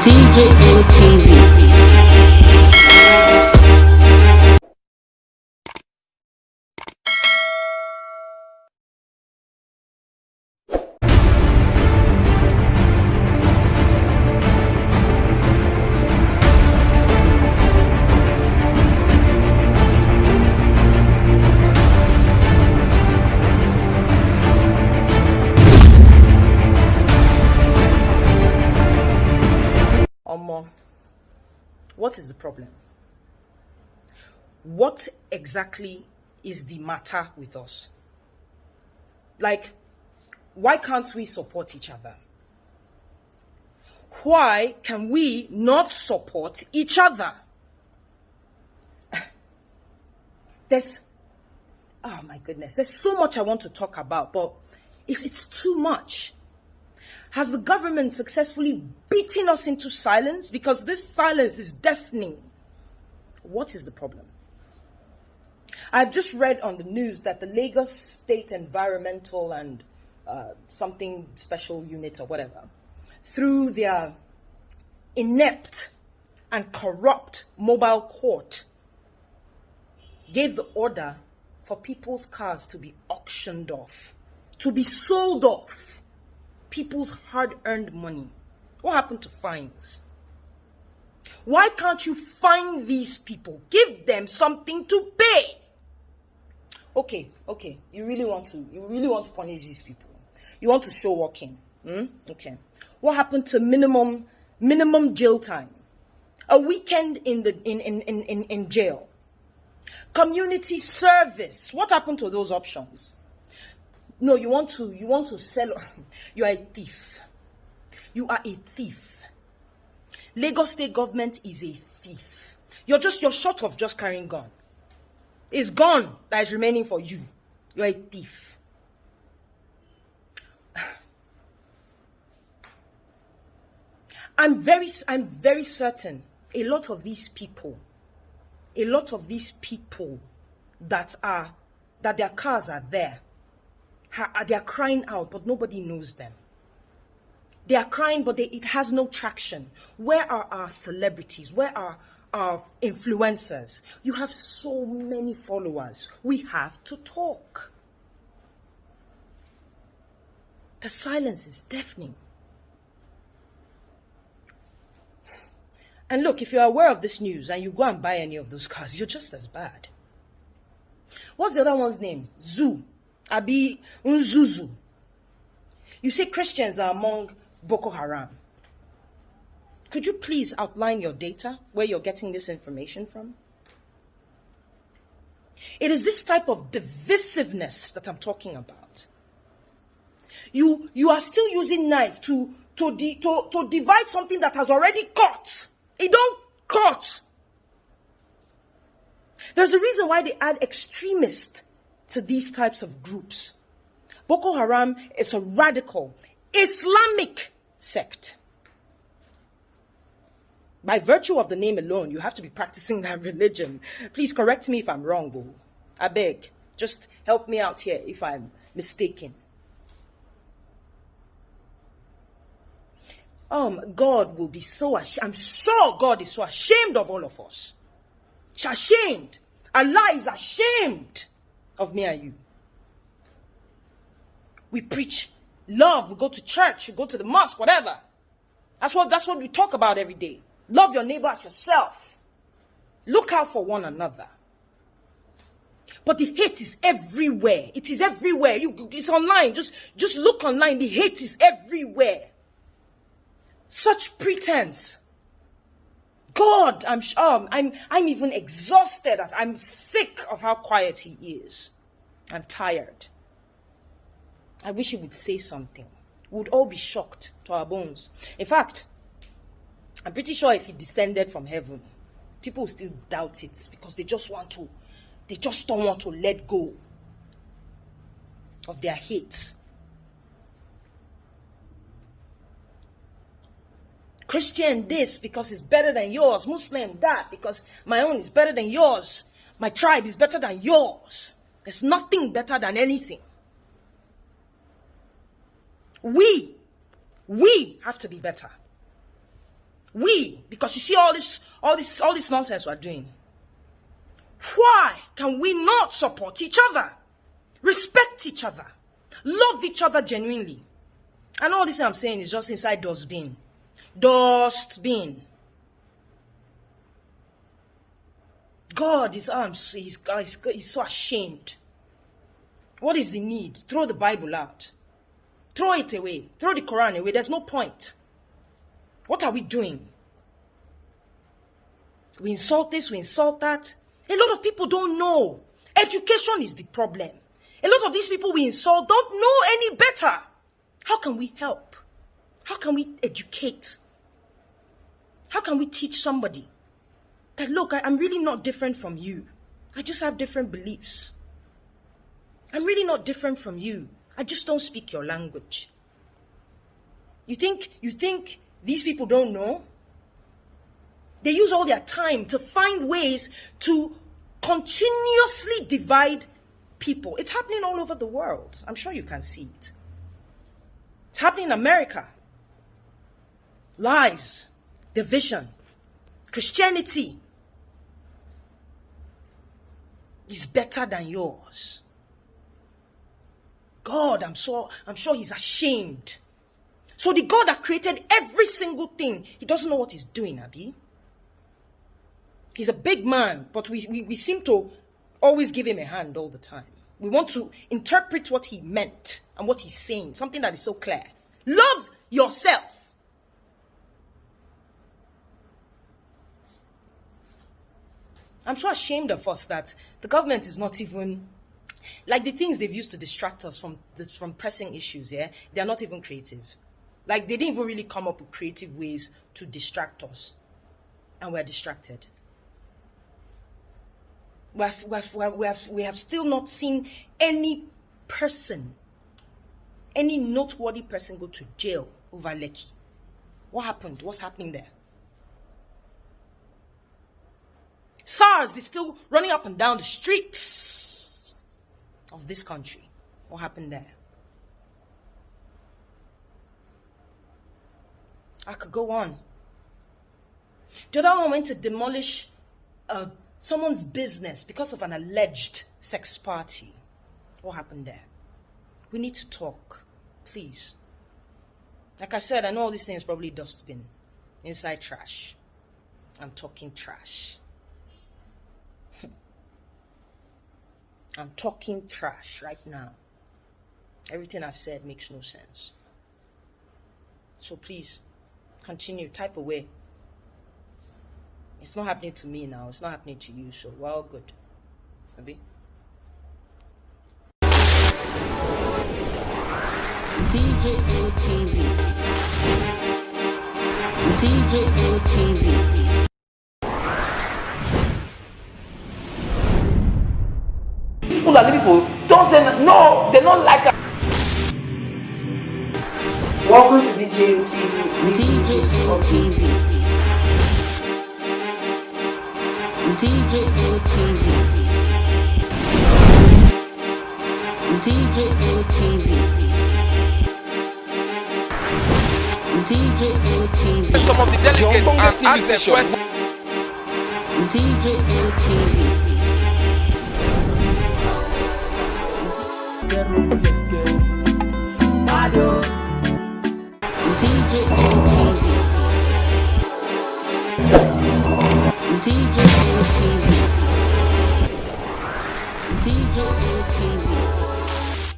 DJM TV. What is the problem? What exactly is the matter with us? Like, why can't we support each other? Why can we not support each other? Oh my goodness, there's so much I want to talk about, but it's too much. Has the government successfully beaten us into silence? Because this silence is deafening. What is the problem? I've just read on the news that the Lagos State Environmental and something special unit or whatever, through their inept and corrupt mobile court, gave the order for people's cars to be auctioned off, to be sold off. People's hard-earned money. What happened to fines? Why can't you fine these people? Give them something to pay. Okay. You really want to punish these people. You want to show walking. Okay. What happened to minimum jail time? A weekend in jail. Community service. What happened to those options? No, you want to sell. You are a thief. You are a thief. Lagos State government is a thief. You're short of just carrying gun. It's gun that is remaining for you. You're a thief. I'm very certain a lot of these people that their cars are there. They are crying out, but nobody knows them. They are crying, but it has no traction. Where are our celebrities? Where are our influencers? You have so many followers. We have to talk. The silence is deafening. And look, if you're aware of this news and you go and buy any of those cars, you're just as bad. What's the other one's name? Zoo. Abi Nzuzu. You say Christians are among Boko Haram. Could you please outline your data, where you're getting this information from? It is this type of divisiveness that I'm talking about. You are still using knife to divide something that has already cut. It don't cut. There's a reason why they add extremists to these types of groups. Boko Haram is a radical Islamic sect. By virtue of the name alone, you have to be practicing that religion. Please correct me if I'm wrong, Bo. I beg. Just help me out here if I'm mistaken. God will be so ashamed. I'm sure God is so ashamed of all of us. She's ashamed. Allah is ashamed of me and you. We preach love. We go to church. We go to the mosque. Whatever. That's what we talk about every day. Love your neighbor as yourself. Look out for one another. But the hate is everywhere. It is everywhere. It's online. Just look online. The hate is everywhere. Such pretense. God, I'm even exhausted. I'm sick of how quiet he is. I'm tired. I wish he would say something. We would all be shocked to our bones. In fact, I'm pretty sure if he descended from heaven, people will still doubt it because they just don't want to let go of their hate. Christian this because it's better than yours. Muslim that because my own is better than yours. My tribe is better than yours. There's nothing better than anything. We have to be better. Because you see all this nonsense we're doing. Why can we not support each other, respect each other, love each other genuinely? And all this I'm saying is just inside dustbin. Dustbin. God is he's so ashamed. What is the need? Throw the Bible out. Throw it away. Throw the Quran away. There's no point. What are we doing? We insult this, we insult that. A lot of people don't know. Education is the problem. A lot of these people we insult don't know any better. How can we help? How can we educate? How can we teach somebody that, look, I'm really not different from you. I just have different beliefs. I'm really not different from you. I just don't speak your language. You think these people don't know? They use all their time to find ways to continuously divide people. It's happening all over the world. I'm sure you can see it. It's happening in America. Lies, division, Christianity is better than yours. God, I'm sure he's ashamed. So the God that created every single thing, he doesn't know what he's doing, Abi. He's a big man, but we seem to always give him a hand all the time. We want to interpret what he meant and what he's saying, something that is so clear. Love yourself. I'm so ashamed of us that the government is not even, like, the things they've used to distract us from pressing issues, yeah? They're not even creative. Like, they didn't even really come up with creative ways to distract us. And we're distracted. We have still not seen any person, any noteworthy person go to jail over Lekki. What happened? What's happening there? SARS is still running up and down the streets of this country. What happened there? I could go on. The other one went to demolish someone's business because of an alleged sex party. What happened there? We need to talk, please. Like I said, I know all these things probably dustbin, inside trash. I'm talking trash. I'm talking trash right now. Everything I've said makes no sense. So please, continue, type away. It's not happening to me now. It's not happening to you. So we're all good. Abi? DJM TV. DJM TV. People are people don't say no, they don't like us. Welcome to DJM TV. DJM TV. DJM TV. DJM TV. DJM TV. Some of the delegates and ask their questions. DJM TV. DJM TV. DJM TV. DJM